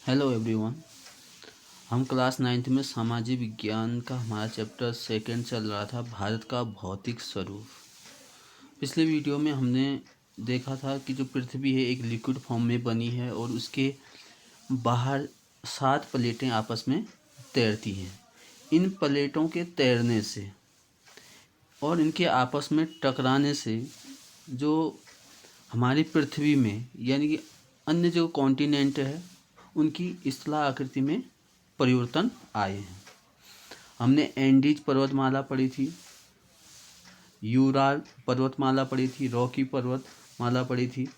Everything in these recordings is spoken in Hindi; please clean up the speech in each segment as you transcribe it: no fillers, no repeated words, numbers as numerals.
Hello everyone. हम क्लास 9th में सामाजिक विज्ञान का हमारा चैप्टर सेकंड चल रहा था, भारत का भौतिक स्वरूप। पिछले वीडियो में हमने देखा था कि जो पृथ्वी है एक लिक्विड फॉर्म में बनी है और उसके बाहर 7 प्लेटें आपस में तैरती हैं। इन प्लेटों के तैरने से और इनके आपस में टकराने से जो हमारी पृथ्वी में यानी कि अन्य जो कॉन्टिनेंट है उनकी स्थला आकृति में परिवर्तन आए हैं। हमने एंडीज पर्वतमाला पढ़ी थी, यूराल पर्वतमाला पढ़ी थी, रॉकी पर्वतमाला पढ़ी थी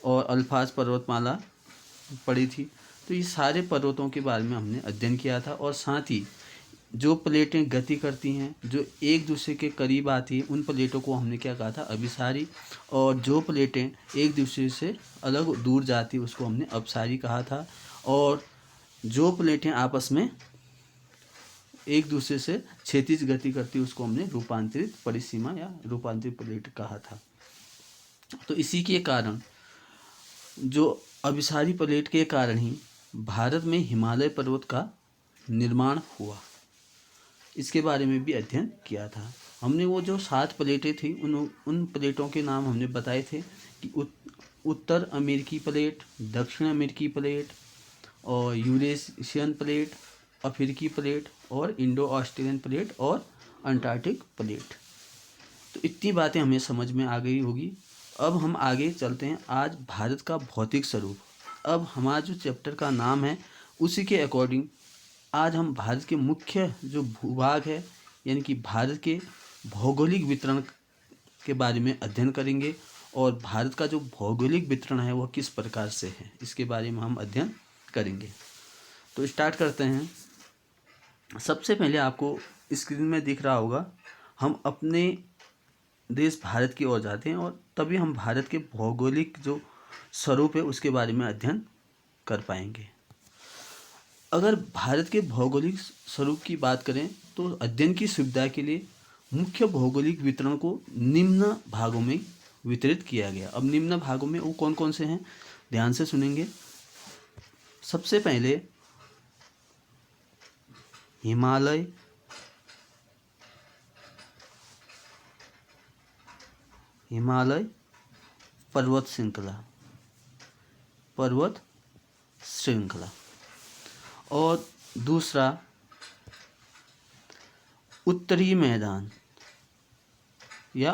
और अल्फाज पर्वतमाला पढ़ी थी। तो ये सारे पर्वतों के बारे में हमने अध्ययन किया था और साथ ही जो प्लेटें गति करती हैं, जो एक दूसरे के करीब आती हैं, उन प्लेटों को हमने क्या कहा था, अभिसारी। और जो प्लेटें एक दूसरे से अलग दूर जाती उसको हमने अपसारी कहा था। और जो प्लेटें आपस में एक दूसरे से क्षैतिज गति करती उसको हमने रूपांतरित परिसीमा या रूपांतरित प्लेट कहा था। तो इसी के कारण जो अभिसारी प्लेट के कारण ही भारत में हिमालय पर्वत का निर्माण हुआ, इसके बारे में भी अध्ययन किया था हमने। वो जो 7 प्लेटें थी उन प्लेटों के नाम हमने बताए थे कि उत्तर अमेरिकी प्लेट, दक्षिण अमेरिकी प्लेट और यूरेशियन प्लेट, अफ्रीकी प्लेट और इंडो ऑस्ट्रेलियन प्लेट और अंटार्कटिक प्लेट। तो इतनी बातें हमें समझ में आ गई होगी। अब हम आगे चलते हैं, आज भारत का भौतिक स्वरूप। अब हमारा जो चैप्टर का नाम है उसी के अकॉर्डिंग आज हम भारत के मुख्य जो भूभाग है यानी कि भारत के भौगोलिक वितरण के बारे में अध्ययन करेंगे और भारत का जो भौगोलिक वितरण है वह किस प्रकार से है इसके बारे में हम अध्ययन करेंगे। तो स्टार्ट करते हैं। सबसे पहले आपको स्क्रीन में दिख रहा होगा, हम अपने देश भारत की ओर जाते हैं और तभी हम भारत के भौगोलिक जो स्वरूप है उसके बारे में अध्ययन कर पाएंगे। अगर भारत के भौगोलिक स्वरूप की बात करें तो अध्ययन की सुविधा के लिए मुख्य भौगोलिक वितरण को निम्न भागों में वितरित किया गया। अब निम्न भागों में वो कौन कौन से हैं, ध्यान से सुनेंगे। सबसे पहले हिमालय, पर्वत श्रृंखला और दूसरा उत्तरीय मैदान या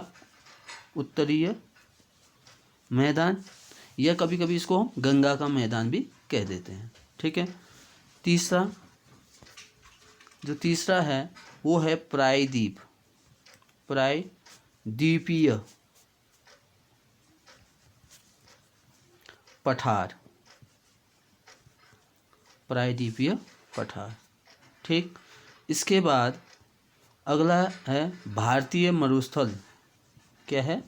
कभी कभी इसको हम गंगा का मैदान भी कह देते हैं, ठीक है। तीसरा है वो है प्रायद्वीपीय पठार, ठीक। इसके बाद अगला है भारतीय मरुस्थल। क्या है?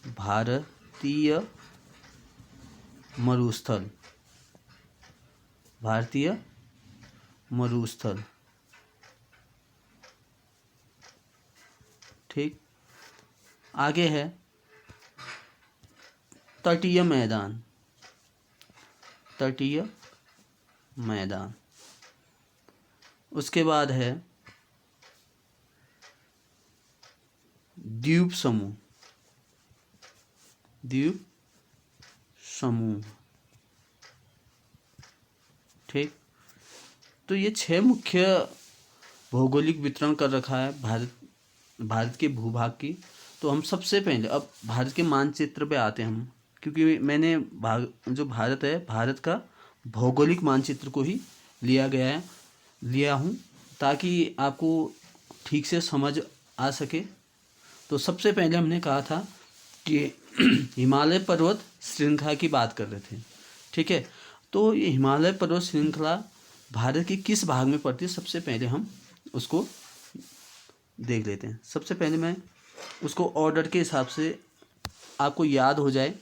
भारतीय मरुस्थल, ठीक। आगे है तटीय मैदान। उसके बाद है द्वीप समूह, ठीक। तो ये 6 मुख्य भौगोलिक वितरण कर रखा है भारत के भूभाग की। तो हम सबसे पहले अब भारत के मानचित्र पे आते हैं हम, क्योंकि मैंने जो भारत है भारत का भौगोलिक मानचित्र को ही लिया हूँ ताकि आपको ठीक से समझ आ सके। तो सबसे पहले हमने कहा था कि हिमालय पर्वत श्रृंखला की बात कर रहे थे, ठीक है। तो ये हिमालय पर्वत श्रृंखला भारत के किस भाग में पड़ती है, सबसे पहले हम उसको देख लेते हैं। सबसे पहले मैं उसको ऑर्डर के हिसाब से आपको याद हो जाए,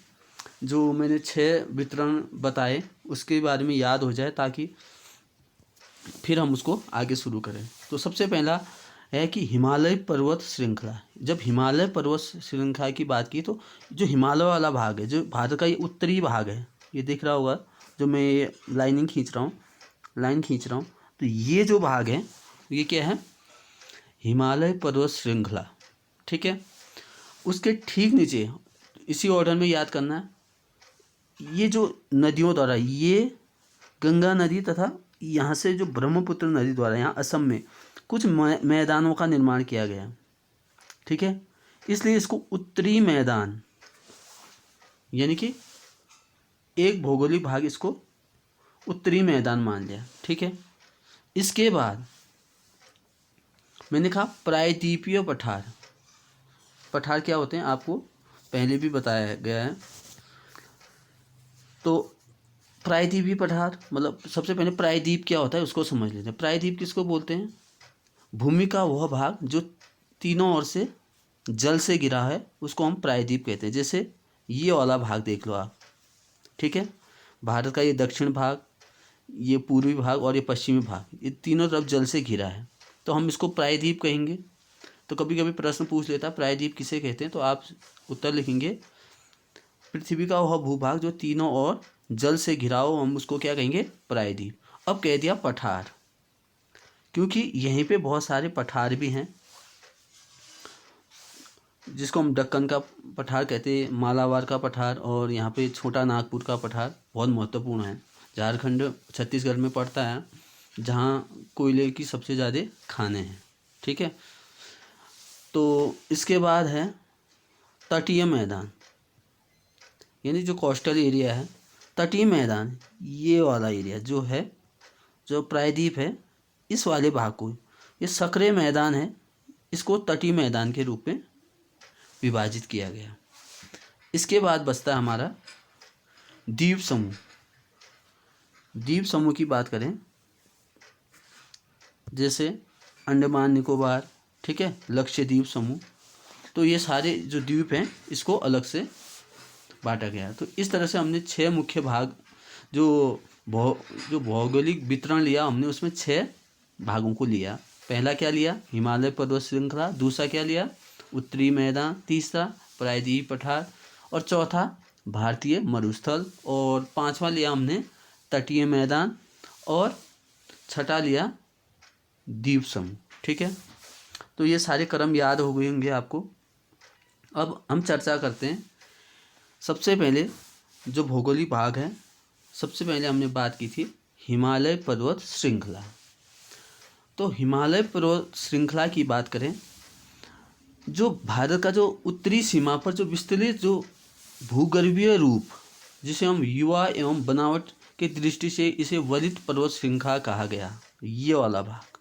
जो मैंने 6 वितरण बताए उसके बारे में याद हो जाए ताकि फिर हम उसको आगे शुरू करें। तो सबसे पहला है कि हिमालय पर्वत श्रृंखला। जब हिमालय पर्वत श्रृंखला की बात की तो जो हिमालय वाला भाग है, जो भारत का ये उत्तरी भाग है, ये दिख रहा होगा, जो मैं ये लाइन खींच रहा हूँ, तो ये जो भाग है ये क्या है, हिमालय पर्वत श्रृंखला। ठीक है, उसके ठीक नीचे इसी ऑर्डर में याद करना है, ये जो नदियों द्वारा, ये गंगा नदी तथा यहाँ से जो ब्रह्मपुत्र नदी द्वारा यहाँ असम में कुछ मैदानों का निर्माण किया गया। ठीक है, इसलिए इसको उत्तरी मैदान, यानी कि एक भौगोलिक भाग इसको उत्तरी मैदान मान लिया। ठीक है, इसके बाद मैंने कहा प्रायद्वीपीय पठार। पठार क्या होते हैं आपको पहले भी बताया गया है। तो प्रायद्वीपीय पठार मतलब सबसे पहले प्रायद्वीप क्या होता है उसको समझ लेते हैं। प्रायद्वीप किसको बोलते हैं, भूमि का वह भाग जो तीनों ओर से जल से घिरा है उसको हम प्रायद्वीप कहते हैं। जैसे ये वाला भाग देख लो आप। ठीक है, भारत का ये दक्षिण भाग, ये पूर्वी भाग और ये पश्चिमी भाग, ये तीनों तरफ जल से घिरा है, तो हम इसको प्रायद्वीप कहेंगे। तो कभी कभी प्रश्न पूछ लेता है प्रायद्वीप किसे कहते हैं, तो आप उत्तर लिखेंगे पृथ्वी का वह भूभाग जो तीनों ओर जल से घिरा हो, हम उसको क्या कहेंगे, प्रायद्वीप। अब कह दिया पठार, क्योंकि यहीं पे बहुत सारे पठार भी हैं, जिसको हम दक्कन का पठार कहते हैं, मालाबार का पठार, और यहाँ पे छोटा नागपुर का पठार बहुत महत्वपूर्ण है। झारखंड छत्तीसगढ़ में पड़ता है, जहाँ कोयले की सबसे ज़्यादा खाने हैं। ठीक है, तो इसके बाद है तटीय मैदान, यानी जो कोस्टल एरिया है, तटीय मैदान, ये वाला एरिया जो है, जो प्रायद्वीप है, इस वाले भाग को, ये सक्रिय मैदान है, इसको तटीय मैदान के रूप में विभाजित किया गया। इसके बाद बचता है हमारा द्वीप समूह। द्वीप समूह की बात करें, जैसे अंडमान निकोबार, ठीक है, लक्षद्वीप समूह, तो ये सारे जो द्वीप हैं इसको अलग से बांटा गया। तो इस तरह से हमने 6 मुख्य भाग जो भौगोलिक वितरण लिया, हमने उसमें 6 भागों को लिया। पहला क्या लिया, हिमालय पर्वत श्रृंखला, दूसरा क्या लिया, उत्तरी मैदान, तीसरा प्रायद्वीप पठार, और चौथा भारतीय मरुस्थल, और पांचवा लिया हमने तटीय मैदान, और छठा लिया द्वीप समूह। ठीक है, तो ये सारे क्रम याद हो गए होंगे आपको। अब हम चर्चा करते हैं। सबसे पहले जो भौगोलिक भाग है, सबसे पहले हमने बात की थी हिमालय पर्वत श्रृंखला। तो हिमालय पर्वत श्रृंखला की बात करें, जो भारत का जो उत्तरी सीमा पर जो विस्तृत जो भूगर्भीय रूप, जिसे हम युवा एवं बनावट की दृष्टि से इसे वलित पर्वत श्रृंखला कहा गया, ये वाला भाग,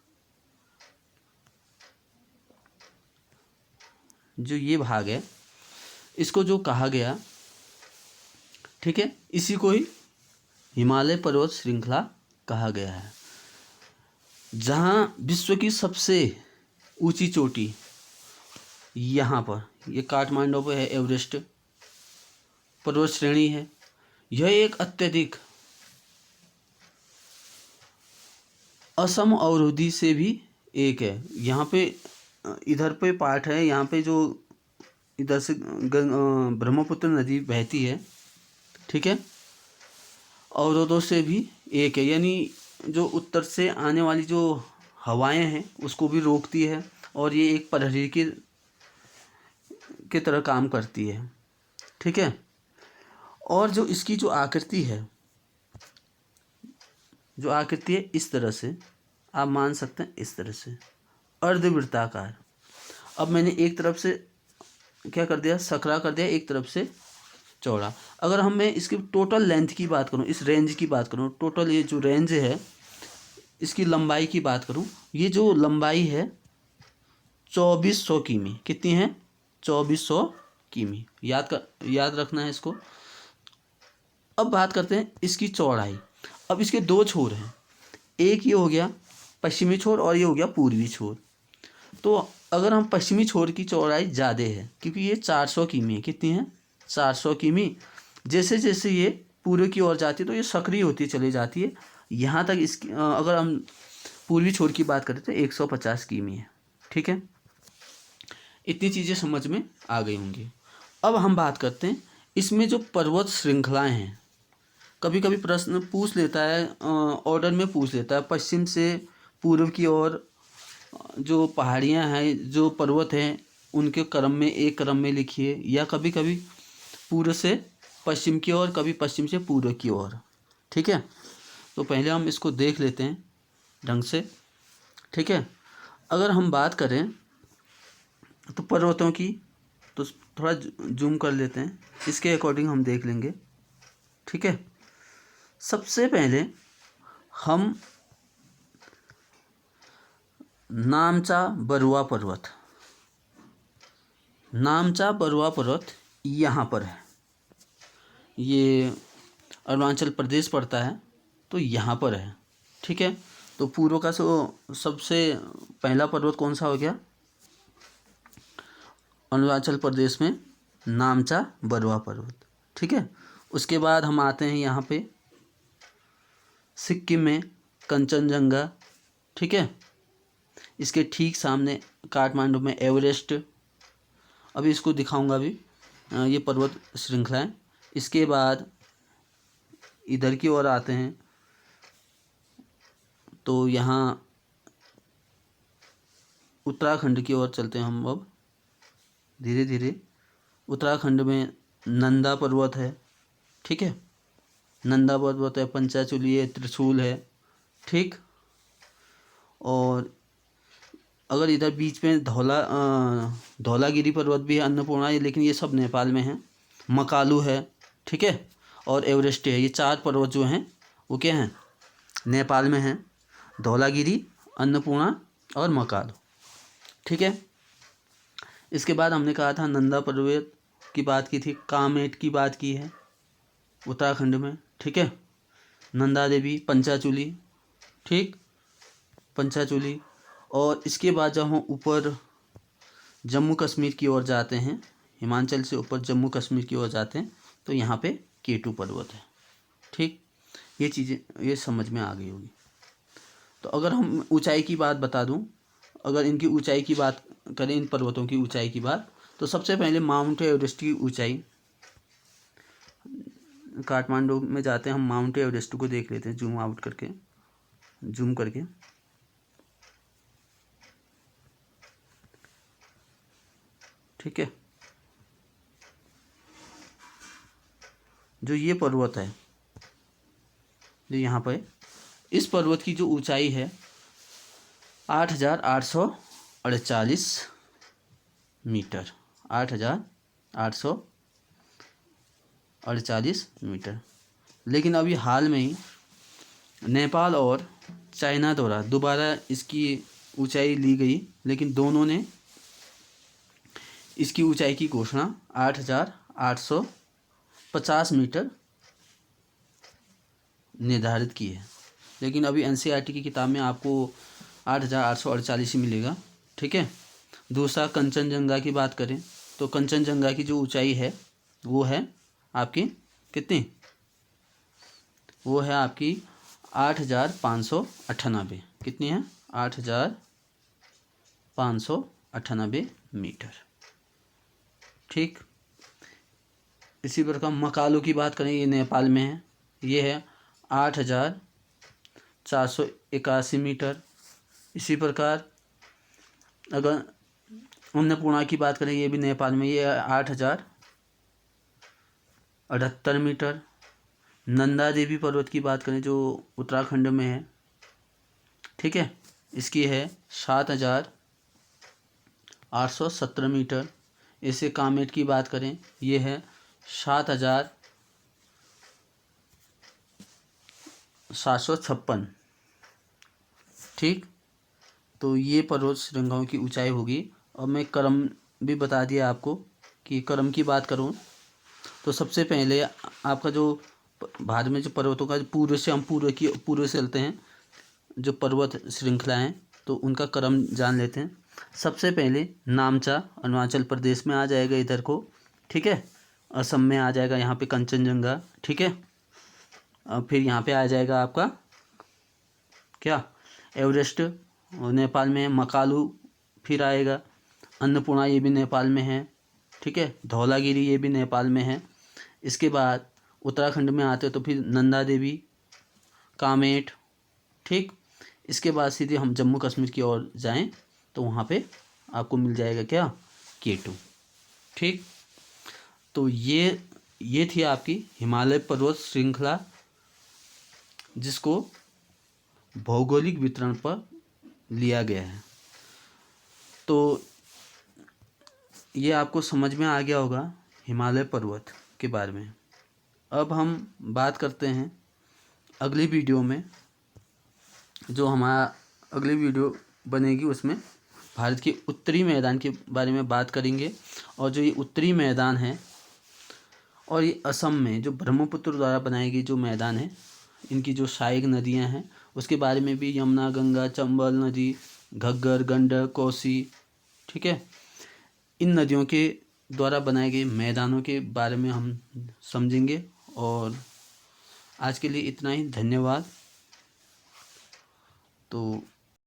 जो ये भाग है, इसको जो कहा गया, ठीक है, इसी को ही हिमालय पर्वत श्रृंखला कहा गया है। जहाँ विश्व की सबसे ऊंची चोटी यहाँ पर, ये काठमांडू पे है, एवरेस्ट पर्वत श्रेणी है। यह एक अत्यधिक असम अवरोधी से भी एक है। यहाँ पे इधर पे पार्ट है, यहाँ पे जो इधर से ब्रह्मपुत्र नदी बहती है, ठीक है, अवरोधों से भी एक है, यानी जो उत्तर से आने वाली जो हवाएं हैं उसको भी रोकती है, और ये एक प्रहरी की तरह काम करती है। ठीक है, और जो इसकी जो आकृति है, इस तरह से आप मान सकते हैं, इस तरह से अर्धवृत्ताकार। अब मैंने एक तरफ से क्या कर दिया, सकरा कर दिया, एक तरफ से चौड़ा। अगर मैं इसकी टोटल लेंथ की बात करूं, इस रेंज की बात करूं, टोटल ये जो रेंज है इसकी लंबाई की बात करूं, ये जो लंबाई है 2400 किमी, कितनी है, 2400 किमी, याद रखना है इसको। अब बात करते हैं इसकी चौड़ाई। अब इसके 2 छोर हैं, एक ये हो गया पश्चिमी छोर और ये हो गया पूर्वी छोर। तो अगर हम पश्चिमी छोर की चौड़ाई ज़्यादा है, क्योंकि ये 400 किमी है, कितनी है, 400 किमी। जैसे जैसे ये पूर्व की ओर जाती है तो ये सक्रिय होती चली जाती है। यहाँ तक इसकी अगर हम पूर्वी छोर की बात करें तो 150 किमी है। ठीक है, इतनी चीज़ें समझ में आ गई होंगी। अब हम बात करते हैं इसमें जो पर्वत श्रृंखलाएं हैं, कभी कभी प्रश्न पूछ लेता है, ऑर्डर में पूछ लेता है, पश्चिम से पूर्व की ओर जो पहाड़ियाँ हैं, जो पर्वत हैं, उनके क्रम में एक क्रम में लिखिए, या कभी कभी पूर्व से पश्चिम की ओर, कभी पश्चिम से पूर्व की ओर। ठीक है, तो पहले हम इसको देख लेते हैं ढंग से। ठीक है, अगर हम बात करें तो पर्वतों की, तो थोड़ा जूम कर लेते हैं, इसके अकॉर्डिंग हम देख लेंगे। ठीक है, सबसे पहले हम नामचा बरुआ पर्वत, नामचा बरुआ पर्वत यहाँ पर है, ये अरुणाचल प्रदेश पड़ता है, तो यहाँ पर है। ठीक है, तो पूर्व का सबसे पहला पर्वत कौन सा हो गया? अरुणाचल प्रदेश में नामचा बरुआ पर्वत। ठीक है, उसके बाद हम आते हैं यहाँ पे सिक्किम में कंचनजंगा। ठीक है, इसके ठीक सामने काठमांडू में एवरेस्ट। अभी इसको दिखाऊंगा अभी, ये पर्वत श्रृंखलाएं। इसके बाद इधर की ओर आते हैं तो यहाँ उत्तराखंड की ओर चलते हैं हम अब धीरे धीरे। उत्तराखंड में नंदा पर्वत है। ठीक है, नंदा पर्वत है, पंचाचूली है, त्रिशूल है। ठीक, और अगर इधर बीच में धौलागिरी पर्वत भी है, अन्नपूर्णा है, लेकिन ये सब नेपाल में है। मकालू है। ठीक है, और एवरेस्ट है। ये 4 पर्वत जो हैं वो क्या हैं? नेपाल में हैं, धौलागिरी, अन्नपूर्णा और मकालू। ठीक है, इसके बाद हमने कहा था नंदा पर्वत की बात की थी, कामेट की बात की है उत्तराखंड में। ठीक है, नंदा देवी, पंचाचूली। ठीक, पंचाचूली। और इसके बाद जब हम ऊपर जम्मू कश्मीर की ओर जाते हैं, हिमाचल से ऊपर जम्मू कश्मीर की ओर जाते हैं, तो यहाँ पे केटू पर्वत है। ठीक, ये चीज़ें ये समझ में आ गई होगी। तो अगर हम ऊंचाई की बात बता दूं, अगर इनकी ऊंचाई की बात करें, इन पर्वतों की ऊंचाई की बात, तो सबसे पहले माउंट एवरेस्ट की ऊंचाई, काठमांडू में जाते हैं हम, माउंट एवरेस्ट को देख लेते हैं जूम आउट करके, जूम करके। ठीक है, जो ये पर्वत है जो यहाँ पर, इस पर्वत की जो ऊंचाई है 8,848 मीटर, 8,848 मीटर। लेकिन अभी हाल में ही नेपाल और चाइना द्वारा दोबारा इसकी ऊंचाई ली गई, लेकिन दोनों ने इसकी ऊंचाई की घोषणा 8,850 मीटर निर्धारित की है। लेकिन अभी एनसीईआरटी की किताब में आपको 8,848 ही मिलेगा। ठीक है, दूसरा कंचनजंगा की बात करें तो कंचनजंगा की जो ऊंचाई है वो है आपकी कितनी? वो है आपकी 8,598। कितनी है? 8,598 मीटर। ठीक, इसी प्रकार मकालू की बात करें, ये नेपाल में है, ये है 8,481 मीटर। इसी प्रकार अगर अन्नपूर्णा की बात करें, ये भी नेपाल में, ये 8,078 मीटर। नंदा देवी पर्वत की बात करें जो उत्तराखंड में है, ठीक है, इसकी है 7,817 मीटर। इसे कामेट की बात करें, ये है 7,756। ठीक, तो ये पर्वत श्रृंखलाओं की ऊंचाई होगी। और मैं क्रम भी बता दिया आपको कि क्रम की बात करूं तो सबसे पहले आपका जो भारत में जो पर्वतों का पूर्व से, हम पूर्व से चलते हैं, जो पर्वत श्रृंखला हैं तो उनका क्रम जान लेते हैं। सबसे पहले नामचा अरुणाचल प्रदेश में आ जाएगा इधर को। ठीक है, असम में आ जाएगा यहाँ पे कंचनजंगा। ठीक है, फिर यहाँ पे आ जाएगा आपका क्या, एवरेस्ट। और नेपाल में मकालू फिर आएगा। अन्नपूर्णा ये भी नेपाल में है। ठीक है, धौलागिरी ये भी नेपाल में है। इसके बाद उत्तराखंड में आते हो तो फिर नंदा देवी, कामेट, ठीक। इसके बाद सीधे हम जम्मू कश्मीर की ओर जाएं तो वहाँ पे आपको मिल जाएगा क्या, K2, ठीक। तो ये थी आपकी हिमालय पर्वत श्रृंखला, जिसको भौगोलिक वितरण पर लिया गया है। तो ये आपको समझ में आ गया होगा हिमालय पर्वत के बारे में। अब हम बात करते हैं अगली वीडियो में, जो हमारा अगली वीडियो बनेगी उसमें भारत के उत्तरी मैदान के बारे में बात करेंगे। और जो ये उत्तरी मैदान है और ये असम में जो ब्रह्मपुत्र द्वारा बनाई गई जो मैदान है, इनकी जो सहायक नदियां हैं उसके बारे में भी, यमुना, गंगा, चंबल नदी, घग्गर, गंडक, कोसी, ठीक है, इन नदियों के द्वारा बनाए गए मैदानों के बारे में हम समझेंगे। और आज के लिए इतना ही, धन्यवाद। तो